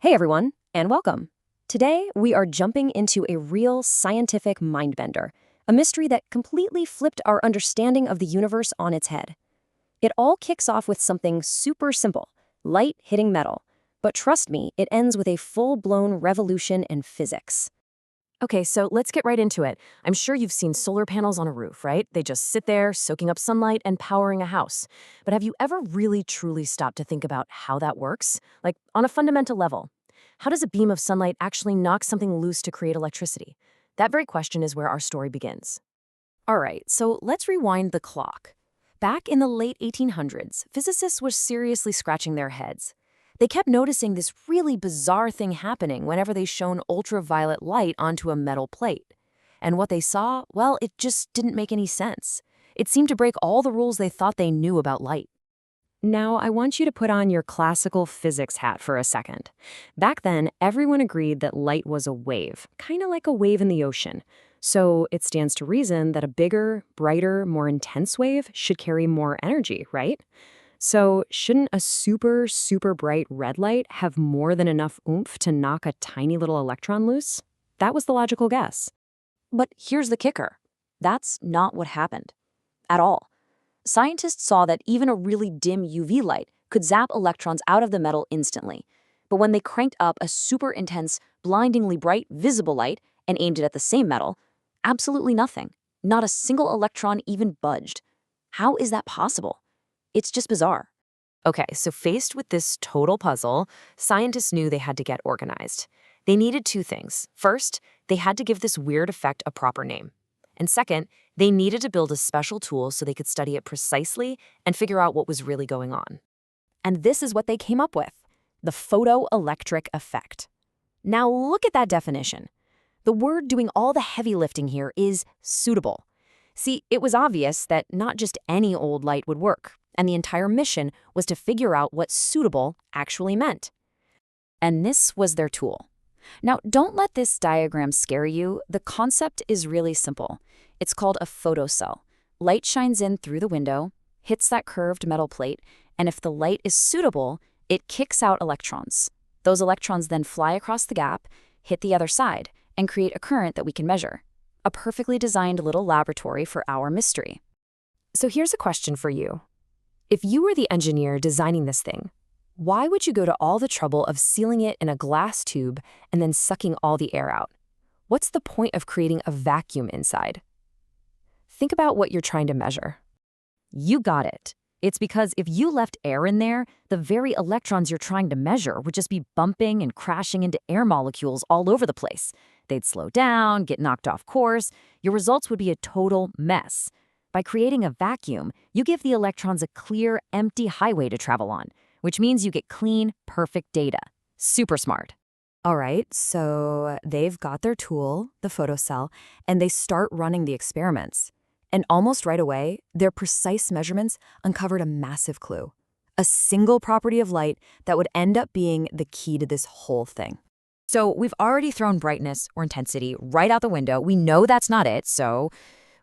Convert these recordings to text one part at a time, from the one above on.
Hey everyone, and welcome. Today, we are jumping into a real scientific mindbender, a mystery that completely flipped our understanding of the universe on its head. It all kicks off with something super simple, light hitting metal. But trust me, it ends with a full-blown revolution in physics. Okay, so let's get right into it. I'm sure you've seen solar panels on a roof, right? They just sit there, soaking up sunlight and powering a house. But have you ever really truly stopped to think about how that works? Like, on a fundamental level. How does a beam of sunlight actually knock something loose to create electricity? That very question is where our story begins. All right, so let's rewind the clock. Back in the late 1800s, physicists were seriously scratching their heads. They kept noticing this really bizarre thing happening whenever they shone ultraviolet light onto a metal plate. And what they saw, well, it just didn't make any sense. It seemed to break all the rules they thought they knew about light. Now, I want you to put on your classical physics hat for a second. Back then, everyone agreed that light was a wave, kind of like a wave in the ocean. So it stands to reason that a bigger, brighter, more intense wave should carry more energy, right? So shouldn't a super, super bright red light have more than enough oomph to knock a tiny little electron loose? That was the logical guess. But here's the kicker. That's not what happened. At all. Scientists saw that even a really dim UV light could zap electrons out of the metal instantly. But when they cranked up a super intense, blindingly bright, visible light and aimed it at the same metal, absolutely nothing. Not a single electron even budged. How is that possible? It's just bizarre. Okay, so faced with this total puzzle, scientists knew they had to get organized. They needed two things. First, they had to give this weird effect a proper name. And second, they needed to build a special tool so they could study it precisely and figure out what was really going on. And this is what they came up with, the photoelectric effect. Now look at that definition. The word doing all the heavy lifting here is suitable. See, it was obvious that not just any old light would work, and the entire mission was to figure out what suitable actually meant. And this was their tool. Now, don't let this diagram scare you. The concept is really simple. It's called a photocell. Light shines in through the window, hits that curved metal plate, and if the light is suitable, it kicks out electrons. Those electrons then fly across the gap, hit the other side, and create a current that we can measure. A perfectly designed little laboratory for our mystery. So here's a question for you. If you were the engineer designing this thing, why would you go to all the trouble of sealing it in a glass tube and then sucking all the air out? What's the point of creating a vacuum inside? Think about what you're trying to measure. You got it. It's because if you left air in there, the very electrons you're trying to measure would just be bumping and crashing into air molecules all over the place. They'd slow down, get knocked off course. Your results would be a total mess. By creating a vacuum, you give the electrons a clear, empty highway to travel on, which means you get clean, perfect data. Super smart. All right, so they've got their tool, the photocell, and they start running the experiments. And almost right away, their precise measurements uncovered a massive clue. A single property of light that would end up being the key to this whole thing. So we've already thrown brightness or intensity right out the window. We know that's not it, so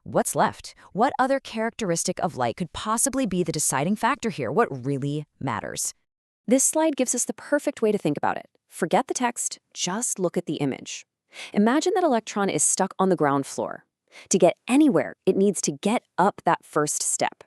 what's left? What other characteristic of light could possibly be the deciding factor here? What really matters? This slide gives us the perfect way to think about it. Forget the text, just look at the image. Imagine that electron is stuck on the ground floor. To get anywhere, it needs to get up that first step.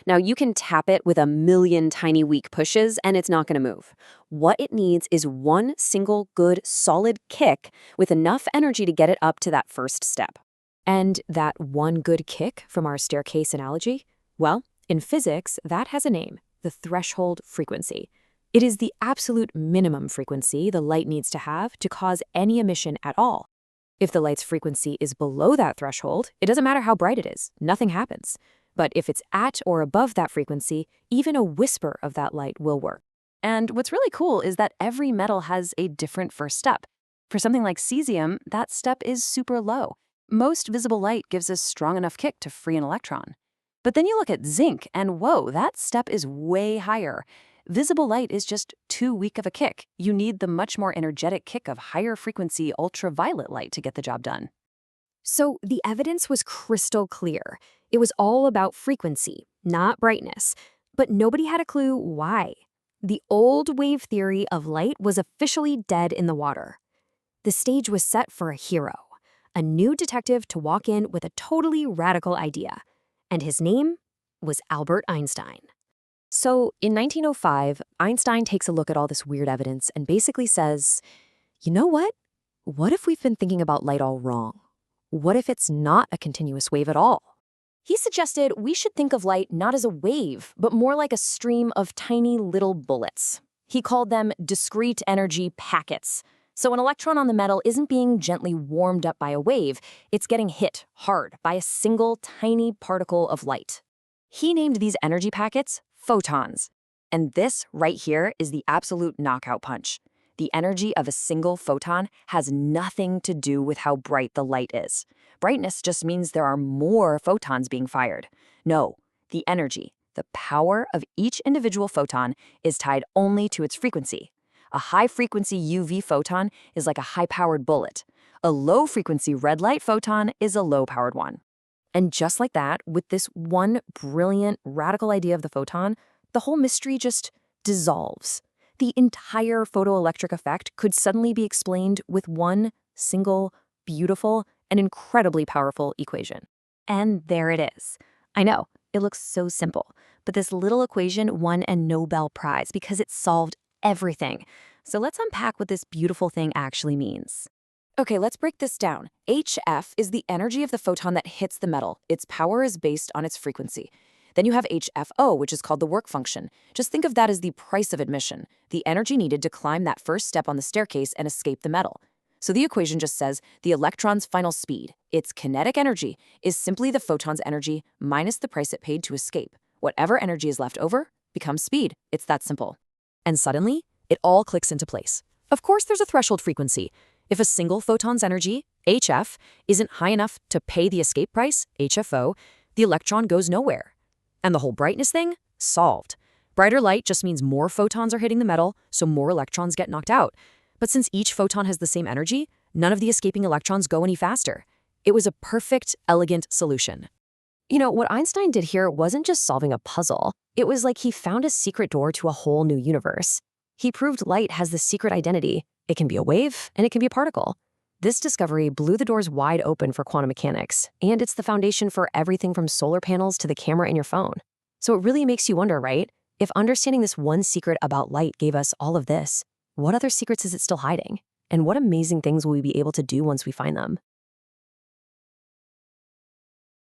Now, you can tap it with a million tiny weak pushes, and it's not going to move. What it needs is one single good, solid kick with enough energy to get it up to that first step. And that one good kick from our staircase analogy? Well, in physics, that has a name, the threshold frequency. It is the absolute minimum frequency the light needs to have to cause any emission at all. If the light's frequency is below that threshold, it doesn't matter how bright it is, nothing happens. But if it's at or above that frequency, even a whisper of that light will work. And what's really cool is that every metal has a different first step. For something like cesium, that step is super low. Most visible light gives a strong enough kick to free an electron. But then you look at zinc, and whoa, that step is way higher. Visible light is just too weak of a kick. You need the much more energetic kick of higher frequency ultraviolet light to get the job done. So the evidence was crystal clear. It was all about frequency, not brightness. But nobody had a clue why. The old wave theory of light was officially dead in the water. The stage was set for a hero, a new detective to walk in with a totally radical idea. And his name was Albert Einstein. So, in 1905, Einstein takes a look at all this weird evidence and basically says, you know what? What if we've been thinking about light all wrong? What if it's not a continuous wave at all? He suggested we should think of light not as a wave, but more like a stream of tiny little bullets. He called them discrete energy packets. So an electron on the metal isn't being gently warmed up by a wave, it's getting hit hard by a single tiny particle of light. He named these energy packets photons. And this right here is the absolute knockout punch. The energy of a single photon has nothing to do with how bright the light is. Brightness just means there are more photons being fired. No, the energy, the power of each individual photon is tied only to its frequency. A high-frequency UV photon is like a high-powered bullet. A low-frequency red light photon is a low-powered one. And just like that, with this one brilliant, radical idea of the photon, the whole mystery just dissolves. The entire photoelectric effect could suddenly be explained with one single, beautiful, and incredibly powerful equation. And there it is. I know, it looks so simple, but this little equation won a Nobel Prize because it solved everything. So let's unpack what this beautiful thing actually means. Okay, let's break this down. HF is the energy of the photon that hits the metal. Its power is based on its frequency. Then you have HFO, which is called the work function. Just think of that as the price of admission, the energy needed to climb that first step on the staircase and escape the metal. So the equation just says the electron's final speed, its kinetic energy, is simply the photon's energy minus the price it paid to escape. Whatever energy is left over becomes speed. It's that simple. And suddenly, it all clicks into place. Of course, there's a threshold frequency. If a single photon's energy, HF, isn't high enough to pay the escape price, HFO, the electron goes nowhere. And the whole brightness thing? Solved. Brighter light just means more photons are hitting the metal, so more electrons get knocked out. But since each photon has the same energy, none of the escaping electrons go any faster. It was a perfect, elegant solution. You know, what Einstein did here wasn't just solving a puzzle. It was like he found a secret door to a whole new universe. He proved light has the secret identity. It can be a wave, and it can be a particle. This discovery blew the doors wide open for quantum mechanics, and it's the foundation for everything from solar panels to the camera in your phone. So it really makes you wonder, right? If understanding this one secret about light gave us all of this, what other secrets is it still hiding? And what amazing things will we be able to do once we find them?